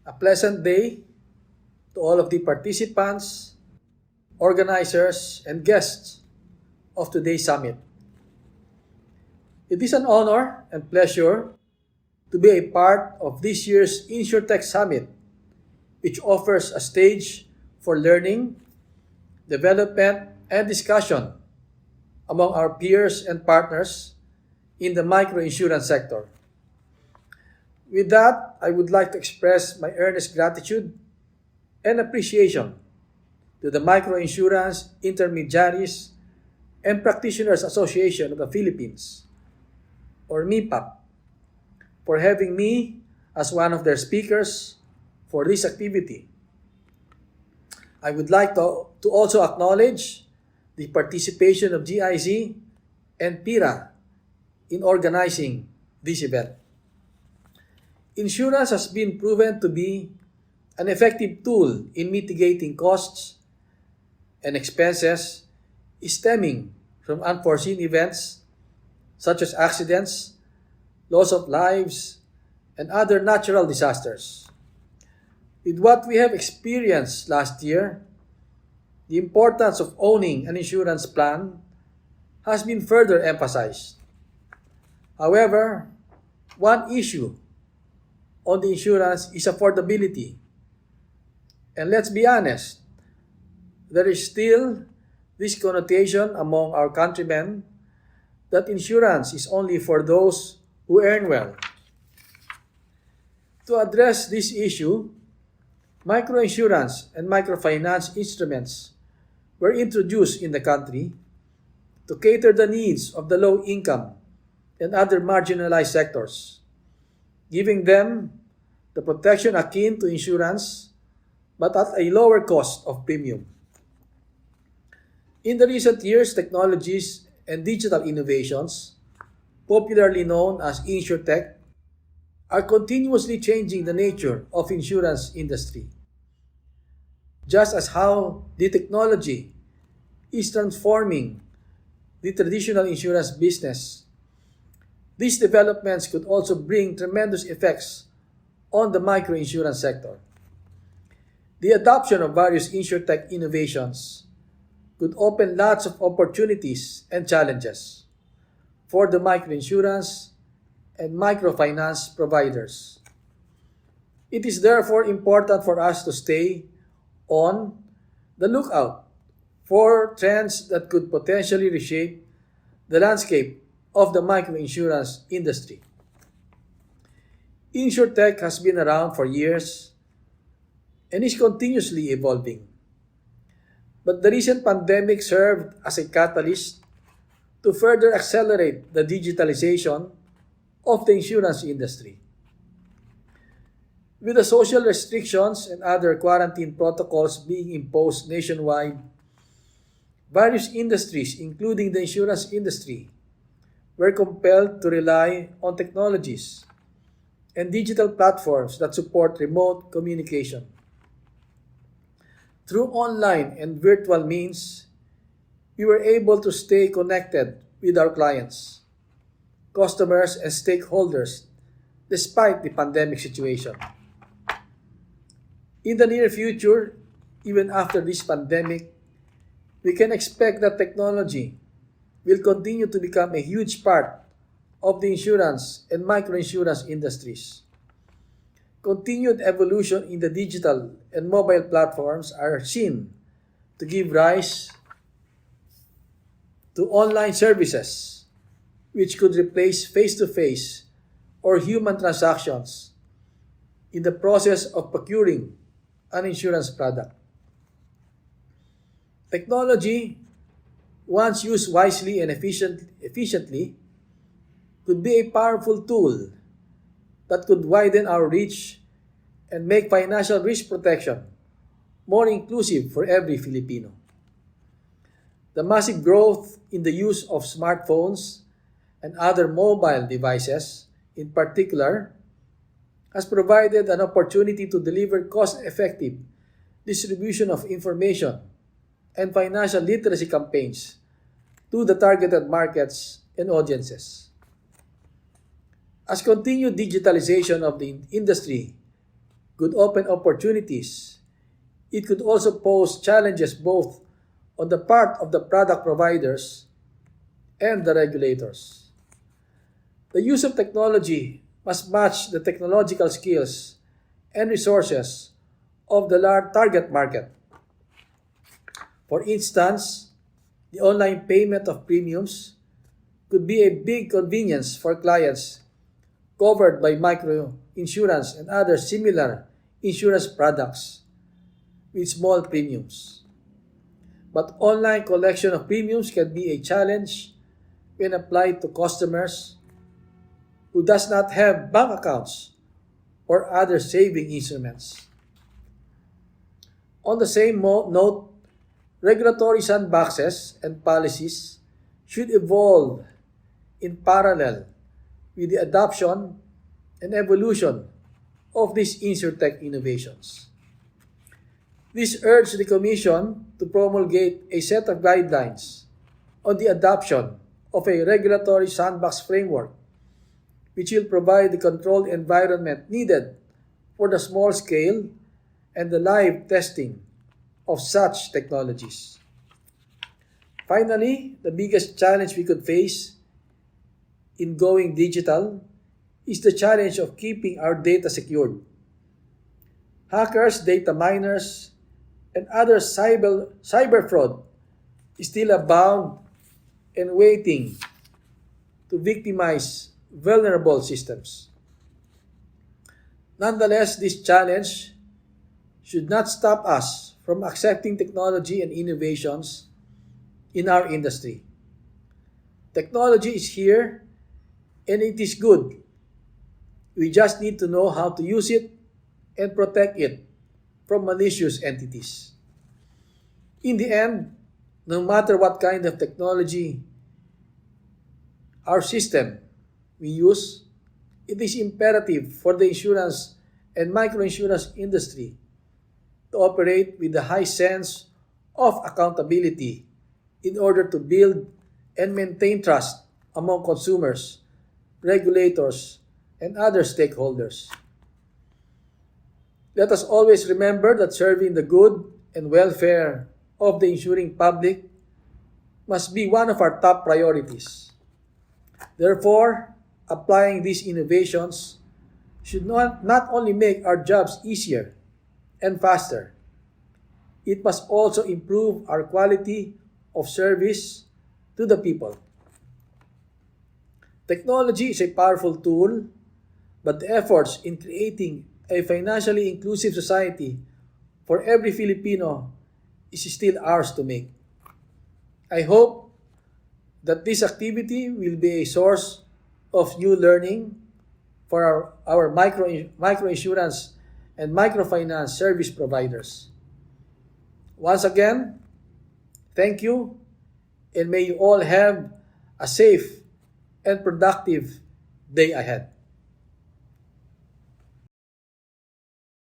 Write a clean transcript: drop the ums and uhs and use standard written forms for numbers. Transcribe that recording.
A pleasant day to all of the participants, organizers, and guests of today's summit. It is an honor and pleasure to be a part of this year's InsurTech Summit, which offers a stage for learning, development, and discussion among our peers and partners in the microinsurance sector. With that, I would like to express my earnest gratitude and appreciation to the Microinsurance Intermediaries and Practitioners Association of the Philippines, or MIPAP, for having me as one of their speakers for this activity. I would like to also acknowledge the participation of GIZ and PIRA in organizing this event. Insurance has been proven to be an effective tool in mitigating costs and expenses stemming from unforeseen events such as accidents, loss of lives, and other natural disasters. With what we have experienced last year, the importance of owning an insurance plan has been further emphasized. However, one issue on the insurance is affordability. And let's be honest, there is still this connotation among our countrymen that insurance is only for those who earn well. To address this issue, microinsurance and microfinance instruments were introduced in the country to cater the needs of the low-income and other marginalized sectors, giving them the protection akin to insurance but at a lower cost of premium. In the recent years, technologies and digital innovations, popularly known as InsurTech, are continuously changing the nature of insurance industry. Just as how the technology is transforming the traditional insurance business, these developments could also bring tremendous effects on the microinsurance sector. The adoption of various InsurTech innovations could open lots of opportunities and challenges for the microinsurance and microfinance providers. It is therefore important for us to stay on the lookout for trends that could potentially reshape the landscape of the microinsurance industry. InsurTech has been around for years and is continuously evolving. But the recent pandemic served as a catalyst to further accelerate the digitalization of the insurance industry. With the social restrictions and other quarantine protocols being imposed nationwide, various industries, including the insurance industry, were compelled to rely on technologies and digital platforms that support remote communication. Through online and virtual means, we were able to stay connected with our clients, customers, and stakeholders despite the pandemic situation. In the near future, even after this pandemic, we can expect that technology will continue to become a huge part of the insurance and microinsurance industries. Continued evolution in the digital and mobile platforms are seen to give rise to online services, which could replace face-to-face or human transactions in the process of procuring an insurance product. Technology, once used wisely and efficiently, could be a powerful tool that could widen our reach and make financial risk protection more inclusive for every Filipino. The massive growth in the use of smartphones and other mobile devices, in particular, has provided an opportunity to deliver cost-effective distribution of information and financial literacy campaigns to the targeted markets and audiences. As continued digitalization of the industry could open opportunities, it could also pose challenges both on the part of the product providers and the regulators. The use of technology must match the technological skills and resources of the large target market. For instance, the online payment of premiums could be a big convenience for clients covered by micro insurance and other similar insurance products with small premiums. But online collection of premiums can be a challenge when applied to customers who does not have bank accounts or other saving instruments. On the same note, regulatory sandboxes and policies should evolve in parallel with the adoption and evolution of these insurtech innovations. This urged the Commission to promulgate a set of guidelines on the adoption of a regulatory sandbox framework which will provide the controlled environment needed for the small scale and the live testing of such technologies. Finally, the biggest challenge we could face in going digital is the challenge of keeping our data secured. Hackers, data miners, and other cyber fraud still abound and waiting to victimize vulnerable systems. Nonetheless, this challenge should not stop us from accepting technology and innovations in our industry. Technology is here and it is good. We just need to know how to use it and protect it from malicious entities. In the end, no matter what kind of technology our system we use, it is imperative for the insurance and microinsurance industry to operate with a high sense of accountability in order to build and maintain trust among consumers, regulators, and other stakeholders. Let us always remember that serving the good and welfare of the insuring public must be one of our top priorities. Therefore, applying these innovations should not only make our jobs easier and faster, it must also improve our quality of service to the people. Technology is a powerful tool, but the efforts in creating a financially inclusive society for every Filipino is still ours to make. I hope that this activity will be a source of new learning for our microinsurance and microfinance service providers. Once again, thank you, and may you all have a safe and productive day ahead.